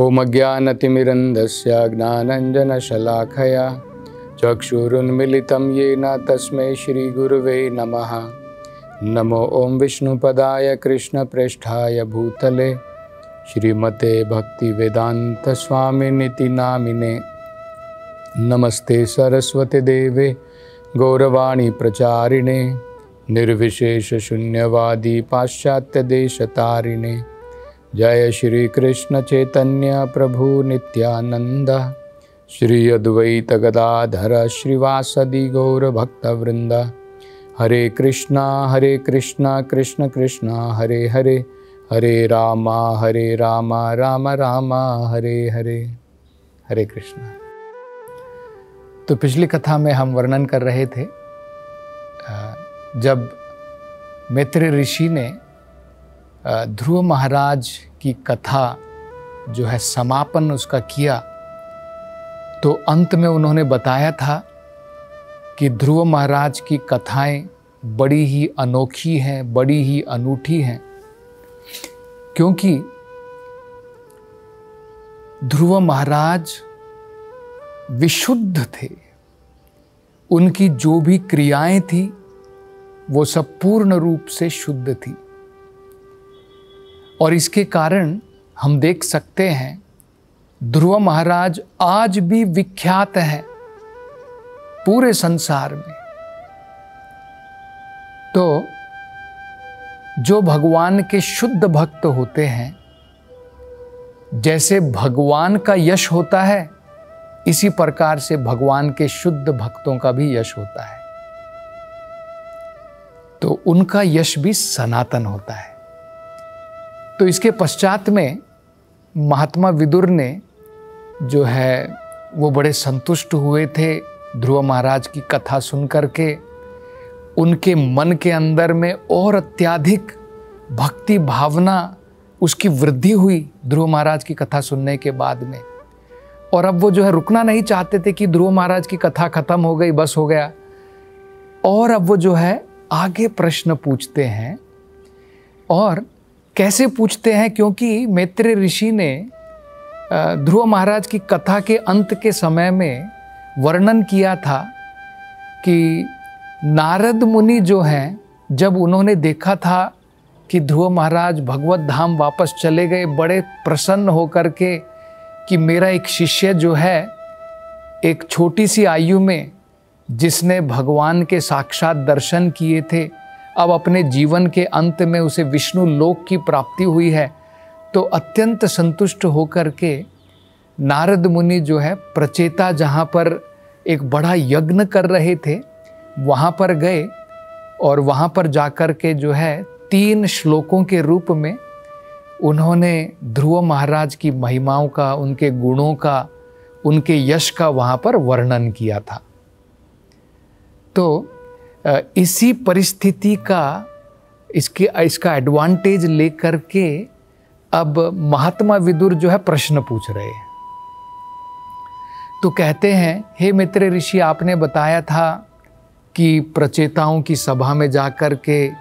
ॐ अज्ञानतिमिरन्धस्य ज्ञानाञ्जनशलाखया चक्षुरुन्मिलितं येन तस्मै श्रीगुरुवे नमः। नमो ॐ विष्णुपदाय कृष्णप्रेष्ठाय भूतले श्रीमते भक्तिवेदान्तस्वामिनिति नामिने। नमस्ते सरस्वती देवे गौरवाणी प्रचारिणे निर्विशेषशून्यवादी पाश्चात्यदेशतारिणे। जय श्री कृष्ण चैतन्य प्रभु नित्यानंद श्री अद्वैत गदाधर श्रीवासदि गौर भक्तवृंद। हरे कृष्णा कृष्ण कृष्णा हरे हरे, हरे राम राम राम हरे हरे। हरे कृष्णा। तो पिछली कथा में हम वर्णन कर रहे थे जब मैत्रेय ऋषि ने ध्रुव महाराज की कथा जो है समापन उसका किया, तो अंत में उन्होंने बताया था कि ध्रुव महाराज की कथाएं बड़ी ही अनोखी हैं, बड़ी ही अनूठी हैं, क्योंकि ध्रुव महाराज विशुद्ध थे। उनकी जो भी क्रियाएं थी वो सब पूर्ण रूप से शुद्ध थी, और इसके कारण हम देख सकते हैं ध्रुव महाराज आज भी विख्यात हैं पूरे संसार में। तो जो भगवान के शुद्ध भक्त होते हैं, जैसे भगवान का यश होता है, इसी प्रकार से भगवान के शुद्ध भक्तों का भी यश होता है। तो उनका यश भी सनातन होता है। तो इसके पश्चात में महात्मा विदुर ने जो है वो बड़े संतुष्ट हुए थे ध्रुव महाराज की कथा सुन करके। उनके मन के अंदर में और अत्यधिक भक्ति भावना उसकी वृद्धि हुई ध्रुव महाराज की कथा सुनने के बाद में। और अब वो जो है रुकना नहीं चाहते थे कि ध्रुव महाराज की कथा खत्म हो गई, बस हो गया। और अब वो जो है आगे प्रश्न पूछते हैं। और कैसे पूछते हैं? क्योंकि मैत्रेय ऋषि ने ध्रुव महाराज की कथा के अंत के समय में वर्णन किया था कि नारद मुनि जो हैं, जब उन्होंने देखा था कि ध्रुव महाराज भगवत धाम वापस चले गए, बड़े प्रसन्न होकर के कि मेरा एक शिष्य जो है एक छोटी सी आयु में जिसने भगवान के साक्षात दर्शन किए थे, अब अपने जीवन के अंत में उसे विष्णु लोक की प्राप्ति हुई है। तो अत्यंत संतुष्ट होकर के नारद मुनि जो है प्रचेता, जहाँ पर एक बड़ा यज्ञ कर रहे थे, वहाँ पर गए। और वहाँ पर जाकर के जो है 3 श्लोकों के रूप में उन्होंने ध्रुव महाराज की महिमाओं का, उनके गुणों का, उनके यश का वहाँ पर वर्णन किया था। तो इसी परिस्थिति का इसका एडवांटेज लेकर के अब महात्मा विदुर जो है प्रश्न पूछ रहे हैं। तो कहते हैं, हे मैत्रेय ऋषि, आपने बताया था कि प्रचेताओं की सभा में जाकर के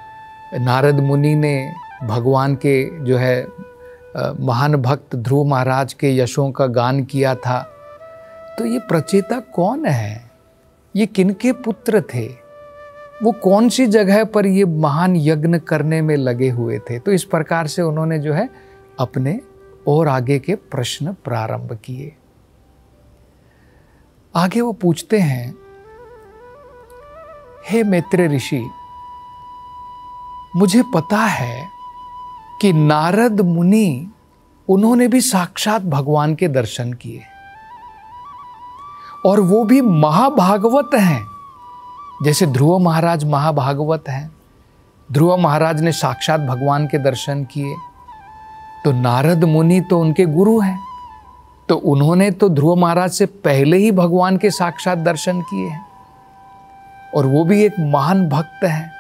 नारद मुनि ने भगवान के जो है महान भक्त ध्रुव महाराज के यशों का गान किया था। तो ये प्रचेता कौन है? ये किनके पुत्र थे? वो कौन सी जगह पर ये महान यज्ञ करने में लगे हुए थे? तो इस प्रकार से उन्होंने जो है अपने और आगे के प्रश्न प्रारंभ किए। आगे वो पूछते हैं, हे मैत्रेय ऋषि, मुझे पता है कि नारद मुनि उन्होंने भी साक्षात भगवान के दर्शन किए, और वो भी महाभागवत हैं। जैसे ध्रुव महाराज महाभागवत हैं, ध्रुव महाराज ने साक्षात भगवान के दर्शन किए, तो नारद मुनि तो उनके गुरु हैं, तो उन्होंने तो ध्रुव महाराज से पहले ही भगवान के साक्षात दर्शन किए हैं, और वो भी एक महान भक्त हैं।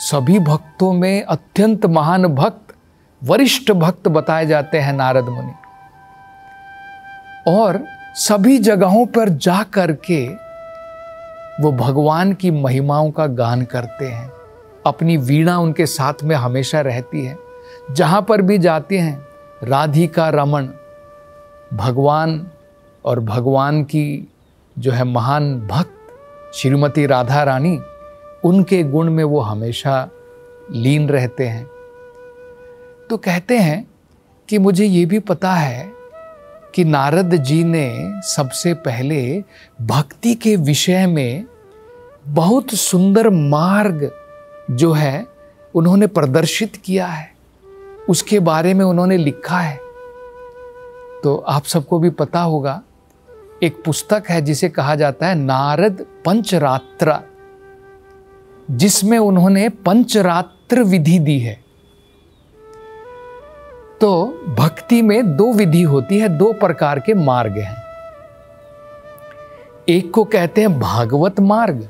सभी भक्तों में अत्यंत महान भक्त, वरिष्ठ भक्त बताए जाते हैं नारद मुनि। और सभी जगहों पर जा करके वो भगवान की महिमाओं का गान करते हैं। अपनी वीणा उनके साथ में हमेशा रहती है, जहाँ पर भी जाते हैं राधिका रमन भगवान और भगवान की जो है महान भक्त श्रीमती राधा रानी, उनके गुण में वो हमेशा लीन रहते हैं। तो कहते हैं कि मुझे ये भी पता है कि नारद जी ने सबसे पहले भक्ति के विषय में बहुत सुंदर मार्ग जो है उन्होंने प्रदर्शित किया है, उसके बारे में उन्होंने लिखा है। तो आप सबको भी पता होगा, एक पुस्तक है जिसे कहा जाता है नारद पंचरात्र, जिसमें उन्होंने पंचरात्र विधि दी है। तो भक्ति में दो विधि होती है, दो प्रकार के मार्ग हैं। एक को कहते हैं भागवत मार्ग,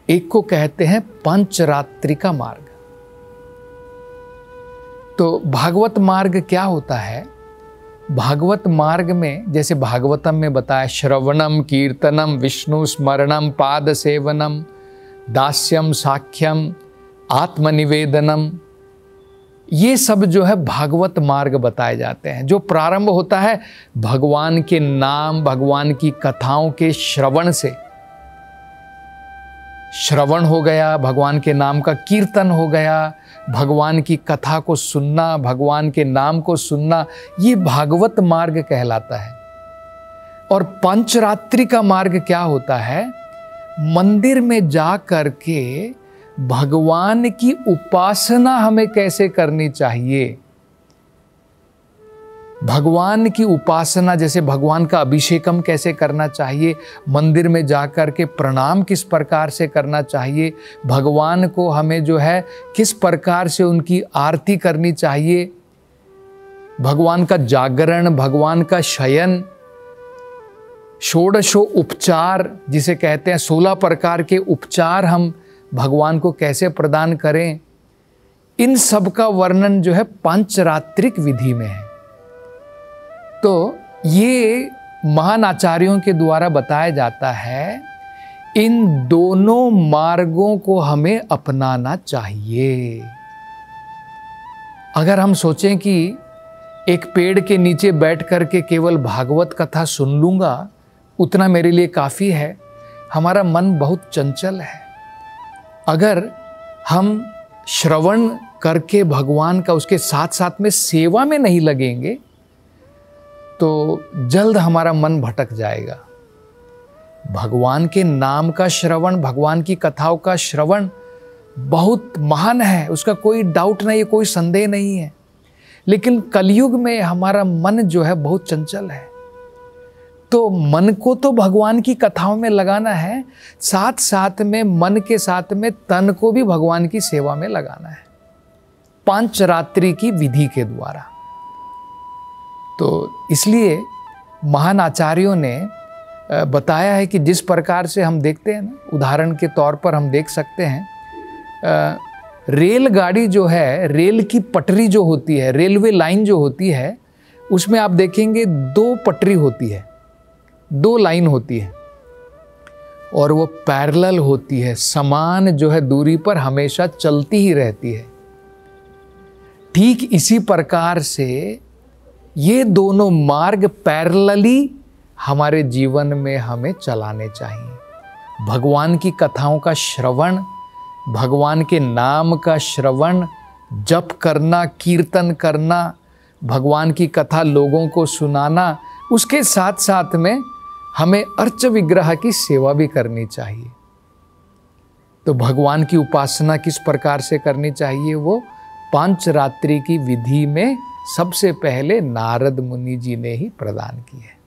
एक को कहते हैं पंचरात्रिका मार्ग। तो भागवत मार्ग क्या होता है? भागवत मार्ग में जैसे भागवतम में बताया, श्रवणम कीर्तनम विष्णु स्मरणम पाद सेवनम दास्यम साख्यम आत्मनिवेदनम, ये सब जो है भागवत मार्ग बताए जाते हैं। जो प्रारंभ होता है भगवान के नाम, भगवान की कथाओं के श्रवण से, श्रवण हो गया, भगवान के नाम का कीर्तन हो गया, भगवान की कथा को सुनना, भगवान के नाम को सुनना, ये भागवत मार्ग कहलाता है। और पंचरात्रि का मार्ग क्या होता है? मंदिर में जा करके भगवान की उपासना हमें कैसे करनी चाहिए, भगवान की उपासना, जैसे भगवान का अभिषेकम कैसे करना चाहिए, मंदिर में जाकर के प्रणाम किस प्रकार से करना चाहिए, भगवान को हमें जो है किस प्रकार से उनकी आरती करनी चाहिए, भगवान का जागरण, भगवान का शयन, षोडशो उपचार जिसे कहते हैं, 16 प्रकार के उपचार हम भगवान को कैसे प्रदान करें, इन सब का वर्णन जो है पंचरात्रिक विधि में है। तो ये महान आचार्यों के द्वारा बताया जाता है। इन दोनों मार्गों को हमें अपनाना चाहिए। अगर हम सोचें कि एक पेड़ के नीचे बैठ करके केवल भागवत कथा सुन लूंगा, उतना मेरे लिए काफ़ी है, हमारा मन बहुत चंचल है। अगर हम श्रवण करके भगवान का उसके साथ साथ में सेवा में नहीं लगेंगे तो जल्द हमारा मन भटक जाएगा। भगवान के नाम का श्रवण, भगवान की कथाओं का श्रवण बहुत महान है, उसका कोई डाउट नहीं है, कोई संदेह नहीं है। लेकिन कलयुग में हमारा मन जो है बहुत चंचल है। तो मन को तो भगवान की कथाओं में लगाना है, साथ साथ में मन के साथ में तन को भी भगवान की सेवा में लगाना है, पंचरात्रि की विधि के द्वारा। तो इसलिए महान आचार्यों ने बताया है कि जिस प्रकार से हम देखते हैं ना, उदाहरण के तौर पर हम देख सकते हैं, रेलगाड़ी जो है, रेल की पटरी जो होती है, रेलवे लाइन जो होती है, उसमें आप देखेंगे 2 पटरी होती है, 2 लाइन होती है और वो पैरेलल होती है, समान जो है दूरी पर हमेशा चलती ही रहती है। ठीक इसी प्रकार से ये दोनों मार्ग पैरेलली हमारे जीवन में हमें चलाने चाहिए। भगवान की कथाओं का श्रवण, भगवान के नाम का श्रवण, जप करना, कीर्तन करना, भगवान की कथा लोगों को सुनाना, उसके साथ साथ में हमें अर्च विग्रह की सेवा भी करनी चाहिए। तो भगवान की उपासना किस प्रकार से करनी चाहिए, वो पंचरात्रि की विधि में सबसे पहले नारद मुनि जी ने ही प्रदान की है।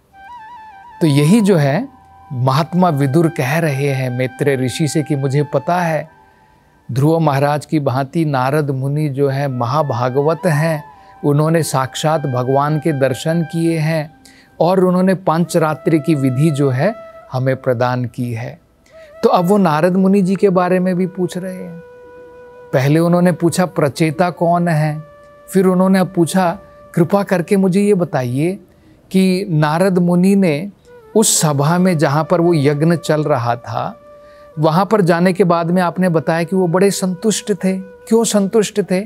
तो यही जो है महात्मा विदुर कह रहे हैं मैत्रेय ऋषि से कि मुझे पता है ध्रुव महाराज की भांति नारद मुनि जो है महाभागवत हैं, उन्होंने साक्षात भगवान के दर्शन किए हैं और उन्होंने पंचरात्रि की विधि जो है हमें प्रदान की है। तो अब वो नारद मुनि जी के बारे में भी पूछ रहे हैं। पहले उन्होंने पूछा प्रचेता कौन है, फिर उन्होंने अब पूछा कृपा करके मुझे ये बताइए कि नारद मुनि ने उस सभा में जहाँ पर वो यज्ञ चल रहा था, वहाँ पर जाने के बाद में आपने बताया कि वो बड़े संतुष्ट थे। क्यों संतुष्ट थे?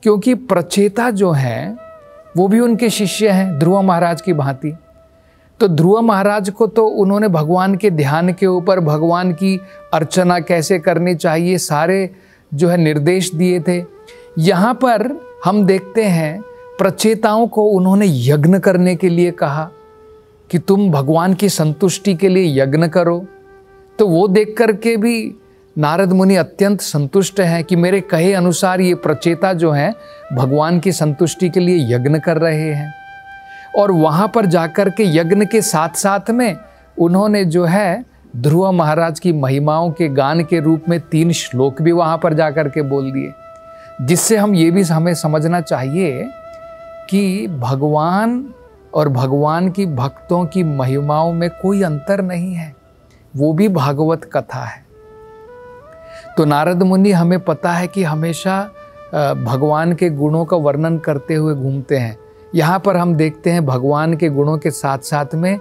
क्योंकि प्रचेता जो हैं वो भी उनके शिष्य हैं ध्रुव महाराज की भांति। तो ध्रुव महाराज को तो उन्होंने भगवान के ध्यान के ऊपर भगवान की अर्चना कैसे करनी चाहिए सारे जो है निर्देश दिए थे। यहाँ पर हम देखते हैं प्रचेताओं को उन्होंने यज्ञ करने के लिए कहा कि तुम भगवान की संतुष्टि के लिए यज्ञ करो। तो वो देख कर के भी नारद मुनि अत्यंत संतुष्ट हैं कि मेरे कहे अनुसार ये प्रचेता जो हैं भगवान की संतुष्टि के लिए यज्ञ कर रहे हैं। और वहाँ पर जाकर के यज्ञ के साथ साथ में उन्होंने जो है ध्रुव महाराज की महिमाओं के गान के रूप में 3 श्लोक भी वहाँ पर जाकर के बोल दिए, जिससे हम ये भी हमें समझना चाहिए कि भगवान और भगवान की भक्तों की महिमाओं में कोई अंतर नहीं है, वो भी भागवत कथा है। तो नारद मुनि हमें पता है कि हमेशा भगवान के गुणों का वर्णन करते हुए घूमते हैं। यहाँ पर हम देखते हैं भगवान के गुणों के साथ साथ में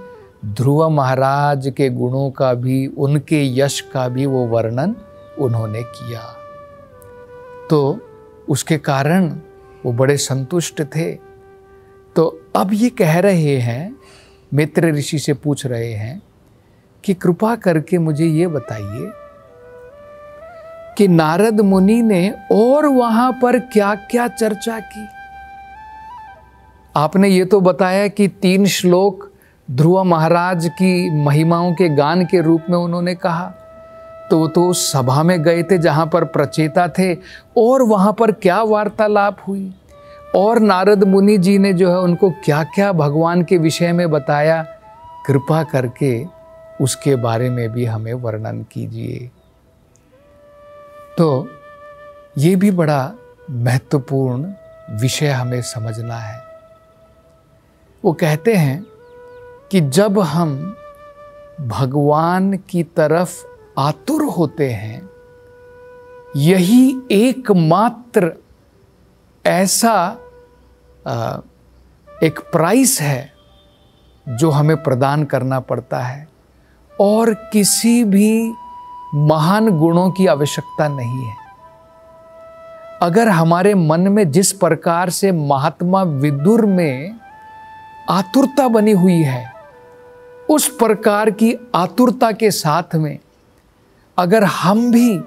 ध्रुव महाराज के गुणों का भी, उनके यश का भी वो वर्णन उन्होंने किया। तो उसके कारण वो बड़े संतुष्ट थे। तो अब ये कह रहे हैं, मित्र ऋषि से पूछ रहे हैं कि कृपा करके मुझे ये बताइए कि नारद मुनि ने और वहां पर क्या क्या चर्चा की। आपने ये तो बताया कि 3 श्लोक ध्रुव महाराज की महिमाओं के गान के रूप में उन्होंने कहा, तो वो तो सभा में गए थे जहाँ पर प्रचेता थे, और वहाँ पर क्या वार्तालाप हुई और नारद मुनि जी ने जो है उनको क्या क्या भगवान के विषय में बताया, कृपा करके उसके बारे में भी हमें वर्णन कीजिए। तो ये भी बड़ा महत्वपूर्ण विषय हमें समझना है। वो कहते हैं कि जब हम भगवान की तरफ आतुर होते हैं, यही एकमात्र ऐसा एक प्राइस है जो हमें प्रदान करना पड़ता है, और किसी भी महान गुणों की आवश्यकता नहीं है। अगर हमारे मन में जिस प्रकार से महात्मा विदुर में आतुरता बनी हुई है, उस प्रकार की आतुरता के साथ में अगर हम भी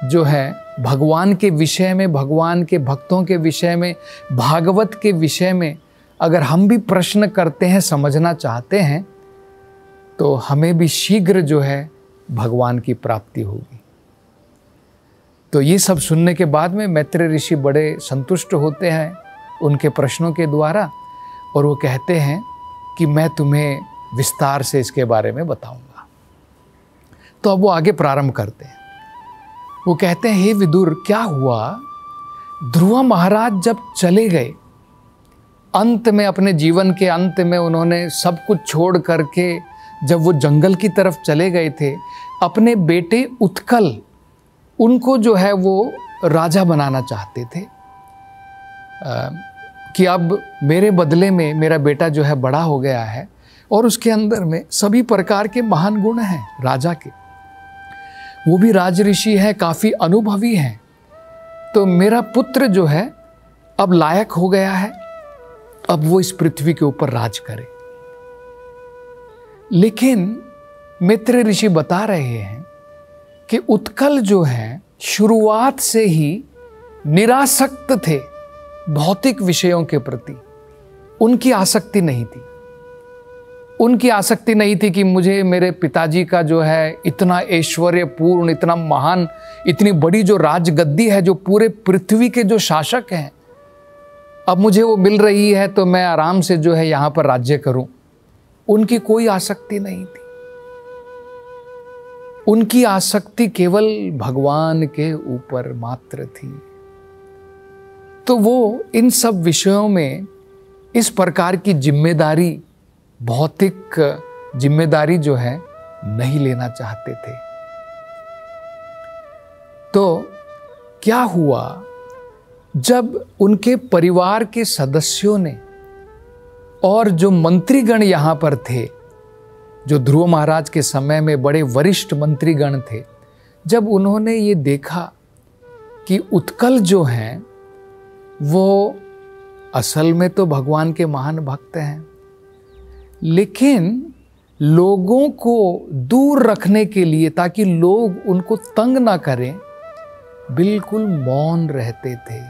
जो है भगवान के विषय में, भगवान के भक्तों के विषय में, भागवत के विषय में अगर हम भी प्रश्न करते हैं, समझना चाहते हैं, तो हमें भी शीघ्र जो है भगवान की प्राप्ति होगी। तो ये सब सुनने के बाद में मैत्रेय ऋषि बड़े संतुष्ट होते हैं उनके प्रश्नों के द्वारा, और वो कहते हैं कि मैं तुम्हें विस्तार से इसके बारे में बताऊंगा। तो अब वो आगे प्रारंभ करते हैं। वो कहते हैं, हे विदुर, क्या हुआ ध्रुव महाराज जब चले गए, अंत में अपने जीवन के अंत में उन्होंने सब कुछ छोड़ करके जब वो जंगल की तरफ चले गए थे, अपने बेटे उत्कल, उनको जो है वो राजा बनाना चाहते थे कि अब मेरे बदले में मेरा बेटा जो है बड़ा हो गया है और उसके अंदर में सभी प्रकार के महान गुण हैं राजा के, वो भी राजऋषि है, काफ़ी अनुभवी हैं, तो मेरा पुत्र जो है अब लायक हो गया है, अब वो इस पृथ्वी के ऊपर राज करे। लेकिन मित्र ऋषि बता रहे हैं कि उत्कल जो है शुरुआत से ही निरासक्त थे भौतिक विषयों के प्रति। उनकी आसक्ति नहीं थी, उनकी आसक्ति नहीं थी कि मुझे मेरे पिताजी का जो है इतना ऐश्वर्यपूर्ण, इतना महान, इतनी बड़ी जो राजगद्दी है, जो पूरे पृथ्वी के जो शासक हैं, अब मुझे वो मिल रही है तो मैं आराम से जो है यहाँ पर राज्य करूं। उनकी कोई आसक्ति नहीं थी। उनकी आसक्ति केवल भगवान के ऊपर मात्र थी। तो वो इन सब विषयों में इस प्रकार की जिम्मेदारी, भौतिक जिम्मेदारी जो है नहीं लेना चाहते थे। तो क्या हुआ, जब उनके परिवार के सदस्यों ने और जो मंत्रीगण यहाँ पर थे, जो ध्रुव महाराज के समय में बड़े वरिष्ठ मंत्रीगण थे, जब उन्होंने ये देखा कि उत्कल जो हैं वो असल में तो भगवान के महान भक्त हैं, लेकिन लोगों को दूर रखने के लिए, ताकि लोग उनको तंग ना करें, बिल्कुल मौन रहते थे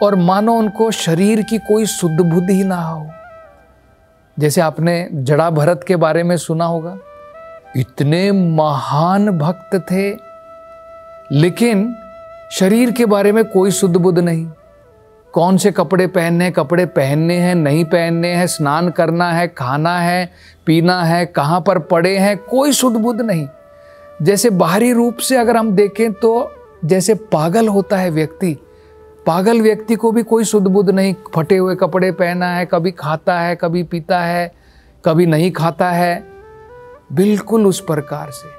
और मानो उनको शरीर की कोई सुध बुध ही ना हो। जैसे आपने जड़ा भरत के बारे में सुना होगा, इतने महान भक्त थे लेकिन शरीर के बारे में कोई सुध बुध नहीं। कौन से कपड़े पहनने हैं नहीं पहनने हैं, स्नान करना है, खाना है, पीना है, कहाँ पर पड़े हैं, कोई सुध बुध नहीं। जैसे बाहरी रूप से अगर हम देखें तो जैसे पागल होता है व्यक्ति, पागल व्यक्ति को भी कोई सुध बुध नहीं, फटे हुए कपड़े पहना है, कभी खाता है, कभी पीता है, कभी नहीं खाता है, बिल्कुल उस प्रकार से।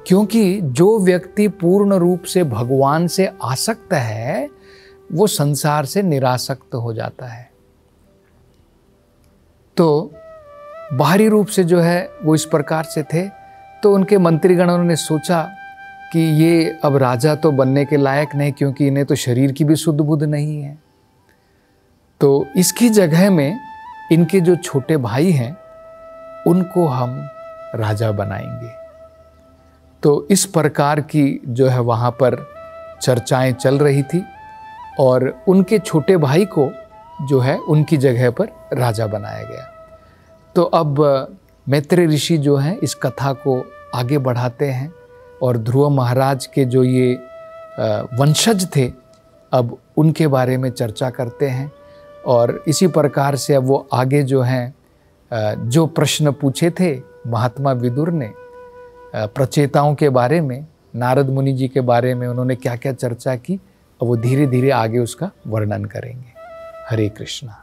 क्योंकि जो व्यक्ति पूर्ण रूप से भगवान से आसक्त है वो संसार से निरासक्त हो जाता है। तो बाहरी रूप से जो है वो इस प्रकार से थे। तो उनके मंत्रीगणों ने सोचा कि ये अब राजा तो बनने के लायक नहीं, क्योंकि इन्हें तो शरीर की भी सुध बुध नहीं है। तो इसकी जगह में इनके जो छोटे भाई हैं उनको हम राजा बनाएंगे। तो इस प्रकार की जो है वहाँ पर चर्चाएं चल रही थी और उनके छोटे भाई को जो है उनकी जगह पर राजा बनाया गया। तो अब मैत्रेय ऋषि जो हैं इस कथा को आगे बढ़ाते हैं और ध्रुव महाराज के जो ये वंशज थे अब उनके बारे में चर्चा करते हैं। और इसी प्रकार से अब वो आगे जो हैं जो प्रश्न पूछे थे महात्मा विदुर ने प्रचेताओं के बारे में, नारद मुनि जी के बारे में उन्होंने क्या क्या चर्चा की, और वो धीरे धीरे आगे उसका वर्णन करेंगे। हरे कृष्णा।